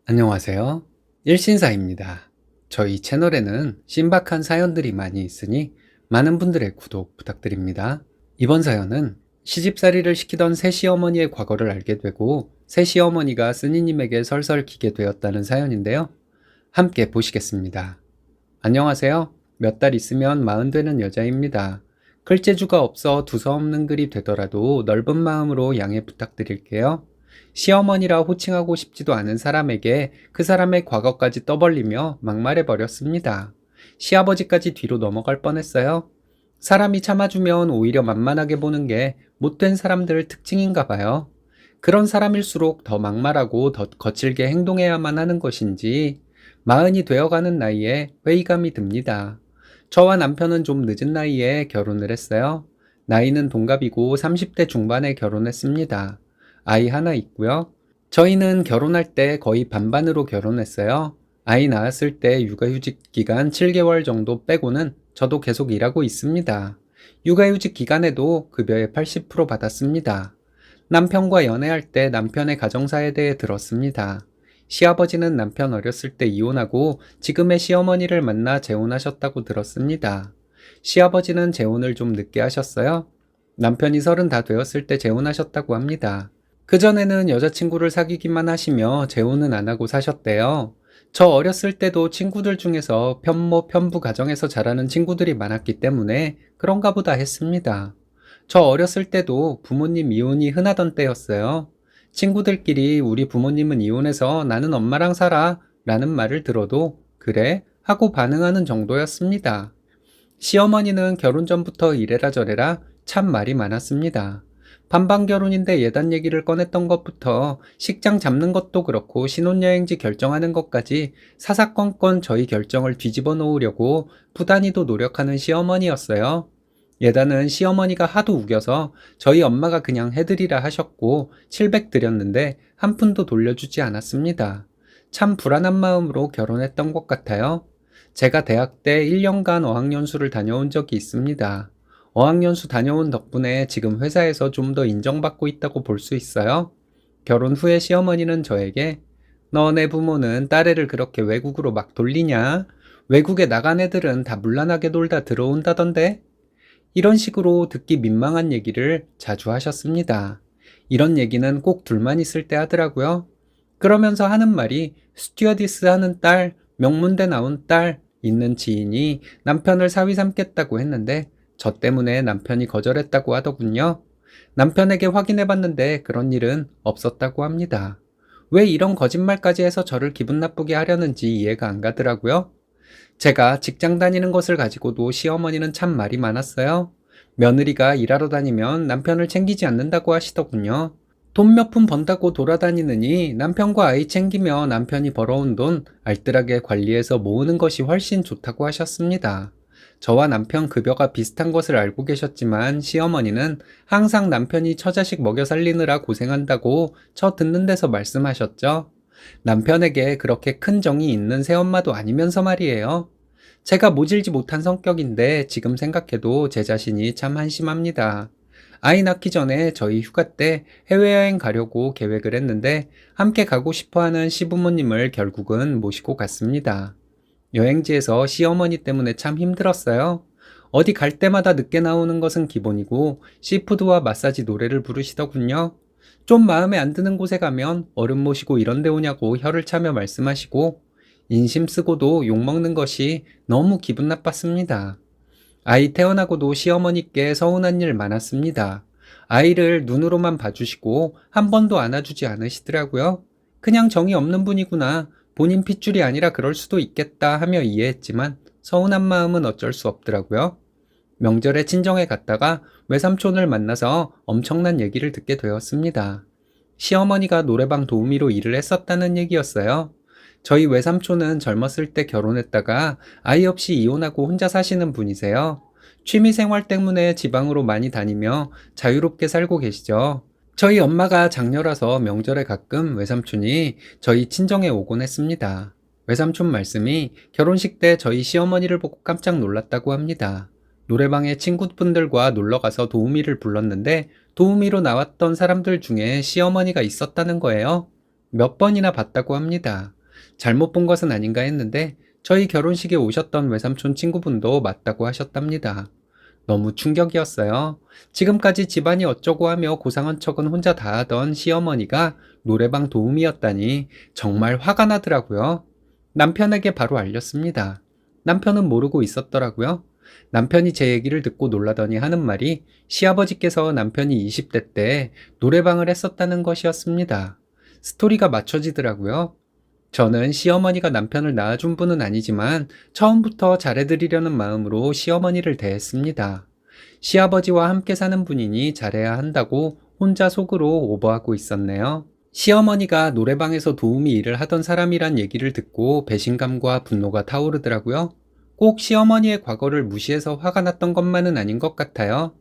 안녕하세요. 일신사입니다. 저희 채널에는 신박한 사연들이 많이 있으니 많은 분들의 구독 부탁드립니다. 이번 사연은 시집살이를 시키던 새시어머니의 과거를 알게 되고 새시어머니가 스님에게 설설 기게 되었다는 사연인데요. 함께 보시겠습니다. 안녕하세요. 몇 달 있으면 40 되는 여자입니다. 글재주가 없어 두서없는 글이 되더라도 넓은 마음으로 양해 부탁드릴게요. 시어머니라 호칭하고 싶지도 않은 사람에게 그 사람의 과거까지 떠벌리며 막말해버렸습니다. 시아버지까지 뒤로 넘어갈 뻔했어요. 사람이 참아주면 오히려 만만하게 보는 게 못된 사람들 특징인가 봐요. 그런 사람일수록 더 막말하고 더 거칠게 행동해야만 하는 것인지 40이 되어가는 나이에 회의감이 듭니다. 저와 남편은 좀 늦은 나이에 결혼을 했어요. 나이는 동갑이고 30대 중반에 결혼했습니다. 아이 하나 있고요. 저희는 결혼할 때 거의 반반으로 결혼했어요. 아이 낳았을 때 육아휴직 기간 7개월 정도 빼고는 저도 계속 일하고 있습니다. 육아휴직 기간에도 급여의 80% 받았습니다. 남편과 연애할 때 남편의 가정사에 대해 들었습니다. 시아버지는 남편 어렸을 때 이혼하고 지금의 시어머니를 만나 재혼하셨다고 들었습니다. 시아버지는 재혼을 좀 늦게 하셨어요. 남편이 30 다 되었을 때 재혼하셨다고 합니다. 그전에는 여자친구를 사귀기만 하시며 재혼은 안 하고 사셨대요. 저 어렸을 때도 친구들 중에서 편모, 편부 가정에서 자라는 친구들이 많았기 때문에 그런가 보다 했습니다. 저 어렸을 때도 부모님 이혼이 흔하던 때였어요. 친구들끼리 우리 부모님은 이혼해서 나는 엄마랑 살아 라는 말을 들어도 그래? 하고 반응하는 정도였습니다. 시어머니는 결혼 전부터 이래라 저래라 참 말이 많았습니다. 반반 결혼인데 예단 얘기를 꺼냈던 것부터 식장 잡는 것도 그렇고 신혼여행지 결정하는 것까지 사사건건 저희 결정을 뒤집어 놓으려고 부단히도 노력하는 시어머니였어요. 예단은 시어머니가 하도 우겨서 저희 엄마가 그냥 해드리라 하셨고 700 드렸는데 한 푼도 돌려주지 않았습니다. 참 불안한 마음으로 결혼했던 것 같아요. 제가 대학 때 1년간 어학연수를 다녀온 적이 있습니다. 어학연수 다녀온 덕분에 지금 회사에서 좀 더 인정받고 있다고 볼 수 있어요. 결혼 후에 시어머니는 저에게 너네 부모는 딸애를 그렇게 외국으로 막 돌리냐? 외국에 나간 애들은 다 문란하게 놀다 들어온다던데? 이런 식으로 듣기 민망한 얘기를 자주 하셨습니다. 이런 얘기는 꼭 둘만 있을 때 하더라고요. 그러면서 하는 말이 스튜어디스 하는 딸, 명문대 나온 딸 있는 지인이 남편을 사위 삼겠다고 했는데 저 때문에 남편이 거절했다고 하더군요. 남편에게 확인해봤는데 그런 일은 없었다고 합니다. 왜 이런 거짓말까지 해서 저를 기분 나쁘게 하려는지 이해가 안 가더라고요. 제가 직장 다니는 것을 가지고도 시어머니는 참 말이 많았어요. 며느리가 일하러 다니면 남편을 챙기지 않는다고 하시더군요. 돈 몇 푼 번다고 돌아다니느니 남편과 아이 챙기며 남편이 벌어온 돈 알뜰하게 관리해서 모으는 것이 훨씬 좋다고 하셨습니다. 저와 남편 급여가 비슷한 것을 알고 계셨지만 시어머니는 항상 남편이 처자식 먹여 살리느라 고생한다고 저 듣는 데서 말씀하셨죠. 남편에게 그렇게 큰 정이 있는 새엄마도 아니면서 말이에요. 제가 모질지 못한 성격인데 지금 생각해도 제 자신이 참 한심합니다. 아이 낳기 전에 저희 휴가 때 해외여행 가려고 계획을 했는데 함께 가고 싶어하는 시부모님을 결국은 모시고 갔습니다. 여행지에서 시어머니 때문에 참 힘들었어요. 어디 갈 때마다 늦게 나오는 것은 기본이고 시푸드와 마사지 노래를 부르시더군요. 좀 마음에 안 드는 곳에 가면 어른 모시고 이런 데 오냐고 혀를 차며 말씀하시고 인심 쓰고도 욕먹는 것이 너무 기분 나빴습니다. 아이 태어나고도 시어머니께 서운한 일 많았습니다. 아이를 눈으로만 봐주시고 한 번도 안아주지 않으시더라고요. 그냥 정이 없는 분이구나. 본인 핏줄이 아니라 그럴 수도 있겠다 하며 이해했지만 서운한 마음은 어쩔 수 없더라고요. 명절에 친정에 갔다가 외삼촌을 만나서 엄청난 얘기를 듣게 되었습니다. 시어머니가 노래방 도우미로 일을 했었다는 얘기였어요. 저희 외삼촌은 젊었을 때 결혼했다가 아이 없이 이혼하고 혼자 사시는 분이세요. 취미생활 때문에 지방으로 많이 다니며 자유롭게 살고 계시죠. 저희 엄마가 장녀라서 명절에 가끔 외삼촌이 저희 친정에 오곤 했습니다. 외삼촌 말씀이 결혼식 때 저희 시어머니를 보고 깜짝 놀랐다고 합니다. 노래방에 친구분들과 놀러가서 도우미를 불렀는데 도우미로 나왔던 사람들 중에 시어머니가 있었다는 거예요. 몇 번이나 봤다고 합니다. 잘못 본 것은 아닌가 했는데 저희 결혼식에 오셨던 외삼촌 친구분도 맞다고 하셨답니다. 너무 충격이었어요. 지금까지 집안이 어쩌고 하며 고상한 척은 혼자 다 하던 시어머니가 노래방 도우미였다니 정말 화가 나더라고요. 남편에게 바로 알렸습니다. 남편은 모르고 있었더라고요. 남편이 제 얘기를 듣고 놀라더니 하는 말이 시아버지께서 남편이 20대 때 노래방을 했었다는 것이었습니다. 스토리가 맞춰지더라고요. 저는 시어머니가 남편을 낳아준 분은 아니지만 처음부터 잘해드리려는 마음으로 시어머니를 대했습니다. 시아버지와 함께 사는 분이니 잘해야 한다고 혼자 속으로 오버하고 있었네요. 시어머니가 노래방에서 도우미 일을 하던 사람이란 얘기를 듣고 배신감과 분노가 타오르더라고요. 꼭 시어머니의 과거를 무시해서 화가 났던 것만은 아닌 것 같아요.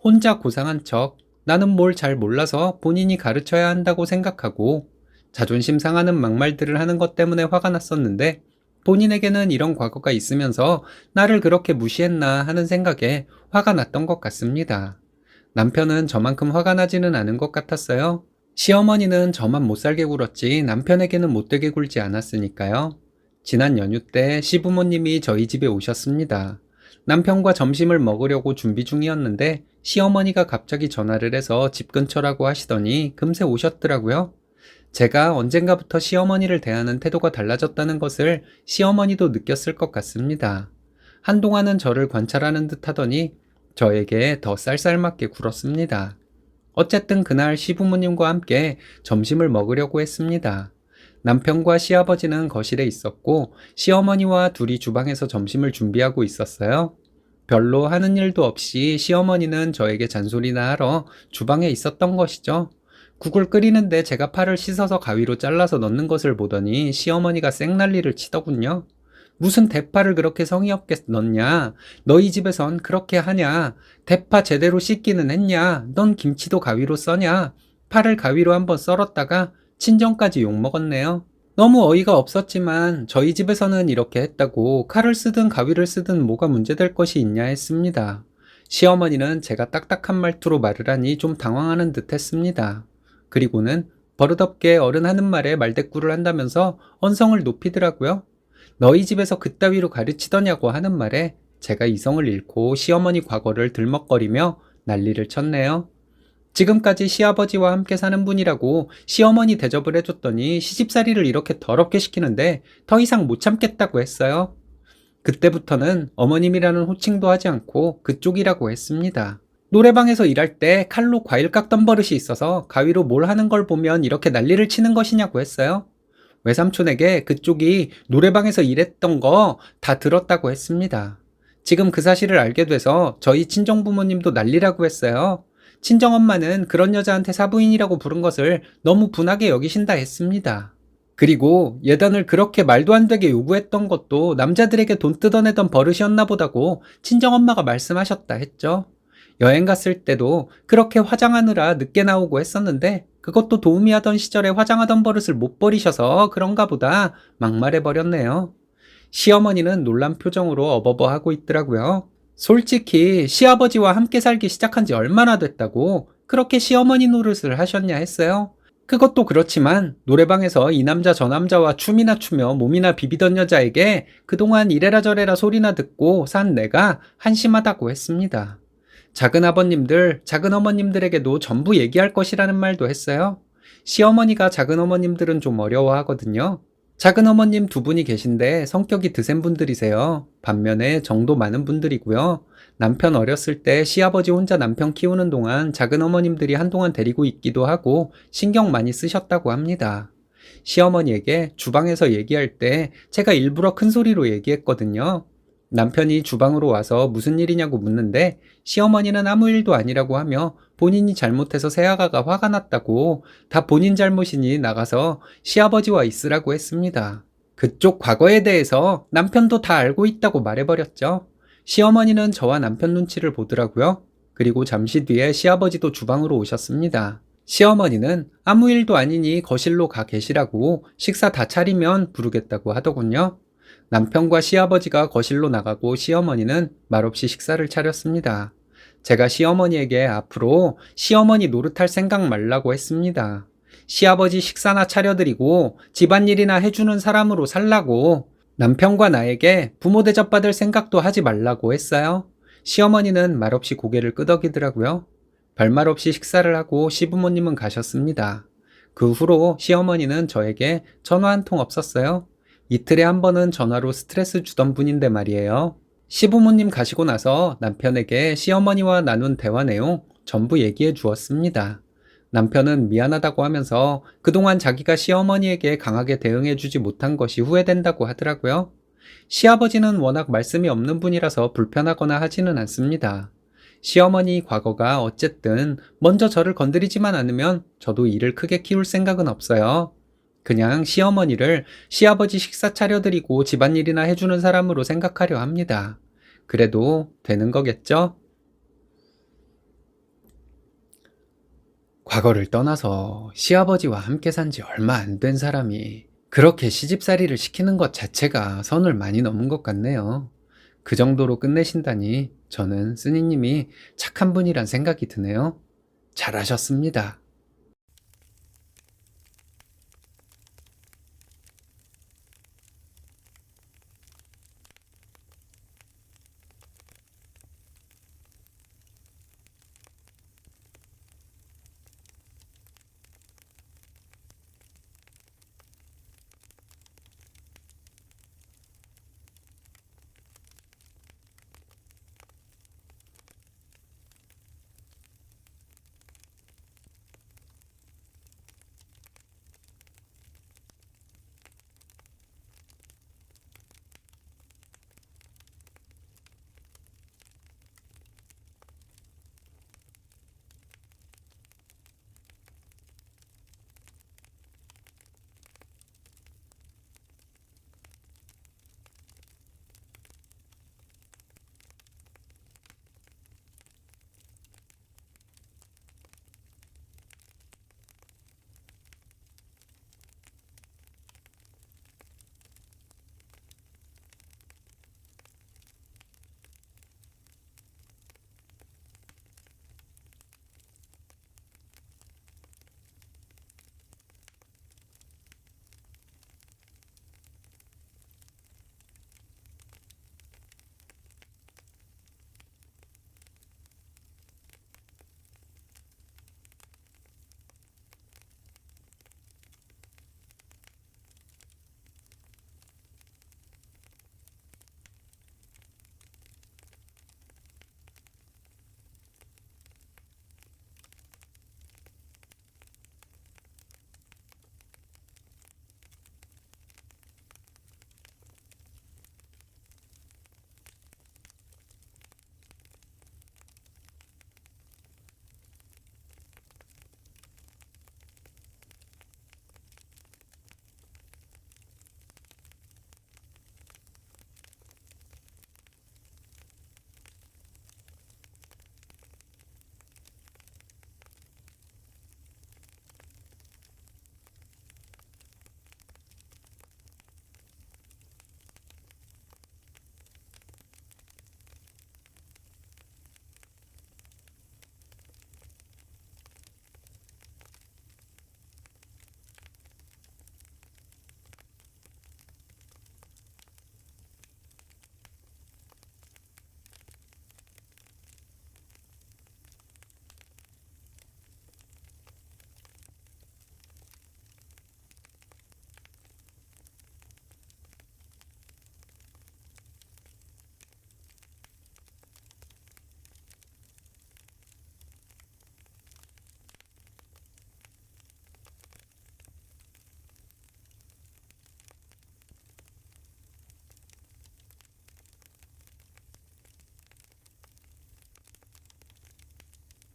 혼자 고상한 척, 나는 뭘 잘 몰라서 본인이 가르쳐야 한다고 생각하고 자존심 상하는 막말들을 하는 것 때문에 화가 났었는데 본인에게는 이런 과거가 있으면서 나를 그렇게 무시했나 하는 생각에 화가 났던 것 같습니다. 남편은 저만큼 화가 나지는 않은 것 같았어요. 시어머니는 저만 못살게 굴었지 남편에게는 못되게 굴지 않았으니까요. 지난 연휴 때 시부모님이 저희 집에 오셨습니다. 남편과 점심을 먹으려고 준비 중이었는데 시어머니가 갑자기 전화를 해서 집 근처라고 하시더니 금세 오셨더라고요. 제가 언젠가부터 시어머니를 대하는 태도가 달라졌다는 것을 시어머니도 느꼈을 것 같습니다. 한동안은 저를 관찰하는 듯 하더니 저에게 더 쌀쌀맞게 굴었습니다. 어쨌든 그날 시부모님과 함께 점심을 먹으려고 했습니다. 남편과 시아버지는 거실에 있었고 시어머니와 둘이 주방에서 점심을 준비하고 있었어요. 별로 하는 일도 없이 시어머니는 저에게 잔소리나 하러 주방에 있었던 것이죠. 국을 끓이는데 제가 파를 씻어서 가위로 잘라서 넣는 것을 보더니 시어머니가 쌩난리를 치더군요. 무슨 대파를 그렇게 성의 없게 넣냐? 너희 집에선 그렇게 하냐? 대파 제대로 씻기는 했냐? 넌 김치도 가위로 써냐? 파를 가위로 한번 썰었다가 친정까지 욕먹었네요. 너무 어이가 없었지만 저희 집에서는 이렇게 했다고 칼을 쓰든 가위를 쓰든 뭐가 문제될 것이 있냐 했습니다. 시어머니는 제가 딱딱한 말투로 말을 하니 좀 당황하는 듯 했습니다. 그리고는 버릇없게 어른 하는 말에 말대꾸를 한다면서 언성을 높이더라고요. 너희 집에서 그따위로 가르치더냐고 하는 말에 제가 이성을 잃고 시어머니 과거를 들먹거리며 난리를 쳤네요. 지금까지 시아버지와 함께 사는 분이라고 시어머니 대접을 해줬더니 시집살이를 이렇게 더럽게 시키는데 더 이상 못 참겠다고 했어요. 그때부터는 어머님이라는 호칭도 하지 않고 그쪽이라고 했습니다. 노래방에서 일할 때 칼로 과일 깎던 버릇이 있어서 가위로 뭘 하는 걸 보면 이렇게 난리를 치는 것이냐고 했어요. 외삼촌에게 그쪽이 노래방에서 일했던 거 다 들었다고 했습니다. 지금 그 사실을 알게 돼서 저희 친정부모님도 난리라고 했어요. 친정엄마는 그런 여자한테 사부인이라고 부른 것을 너무 분하게 여기신다 했습니다. 그리고 예단을 그렇게 말도 안 되게 요구했던 것도 남자들에게 돈 뜯어내던 버릇이었나 보다고 친정엄마가 말씀하셨다 했죠. 여행 갔을 때도 그렇게 화장하느라 늦게 나오고 했었는데 그것도 도우미 하던 시절에 화장하던 버릇을 못 버리셔서 그런가 보다 막말해버렸네요. 시어머니는 놀란 표정으로 어버버하고 있더라고요. 솔직히 시아버지와 함께 살기 시작한 지 얼마나 됐다고 그렇게 시어머니 노릇을 하셨냐 했어요. 그것도 그렇지만 노래방에서 이 남자 저 남자와 춤이나 추며 몸이나 비비던 여자에게 그동안 이래라 저래라 소리나 듣고 산 내가 한심하다고 했습니다. 작은 아버님들, 작은 어머님들에게도 전부 얘기할 것이라는 말도 했어요. 시어머니가 작은 어머님들은 좀 어려워하거든요. 작은 어머님 두 분이 계신데 성격이 드센 분들이세요. 반면에 정도 많은 분들이고요. 남편 어렸을 때 시아버지 혼자 남편 키우는 동안 작은 어머님들이 한동안 데리고 있기도 하고 신경 많이 쓰셨다고 합니다. 시어머니에게 주방에서 얘기할 때 제가 일부러 큰 소리로 얘기했거든요. 남편이 주방으로 와서 무슨 일이냐고 묻는데 시어머니는 아무 일도 아니라고 하며 본인이 잘못해서 새아가가 화가 났다고 다 본인 잘못이니 나가서 시아버지와 있으라고 했습니다. 그쪽 과거에 대해서 남편도 다 알고 있다고 말해버렸죠. 시어머니는 저와 남편 눈치를 보더라고요. 그리고 잠시 뒤에 시아버지도 주방으로 오셨습니다. 시어머니는 아무 일도 아니니 거실로 가 계시라고 식사 다 차리면 부르겠다고 하더군요. 남편과 시아버지가 거실로 나가고 시어머니는 말없이 식사를 차렸습니다. 제가 시어머니에게 앞으로 시어머니 노릇할 생각 말라고 했습니다. 시아버지 식사나 차려드리고 집안일이나 해주는 사람으로 살라고. 남편과 나에게 부모 대접받을 생각도 하지 말라고 했어요. 시어머니는 말없이 고개를 끄덕이더라고요. 별말 없이 식사를 하고 시부모님은 가셨습니다. 그 후로 시어머니는 저에게 전화 한 통 없었어요. 이틀에 한 번은 전화로 스트레스 주던 분인데 말이에요. 시부모님 가시고 나서 남편에게 시어머니와 나눈 대화 내용 전부 얘기해 주었습니다. 남편은 미안하다고 하면서 그동안 자기가 시어머니에게 강하게 대응해 주지 못한 것이 후회된다고 하더라고요. 시아버지는 워낙 말씀이 없는 분이라서 불편하거나 하지는 않습니다. 시어머니 과거가 어쨌든 먼저 저를 건드리지만 않으면 저도 일을 크게 키울 생각은 없어요. 그냥 시어머니를 시아버지 식사 차려드리고 집안일이나 해주는 사람으로 생각하려 합니다. 그래도 되는 거겠죠? 과거를 떠나서 시아버지와 함께 산지 얼마 안 된 사람이 그렇게 시집살이를 시키는 것 자체가 선을 많이 넘은 것 같네요. 그 정도로 끝내신다니 저는 쓰니님이 착한 분이란 생각이 드네요. 잘하셨습니다.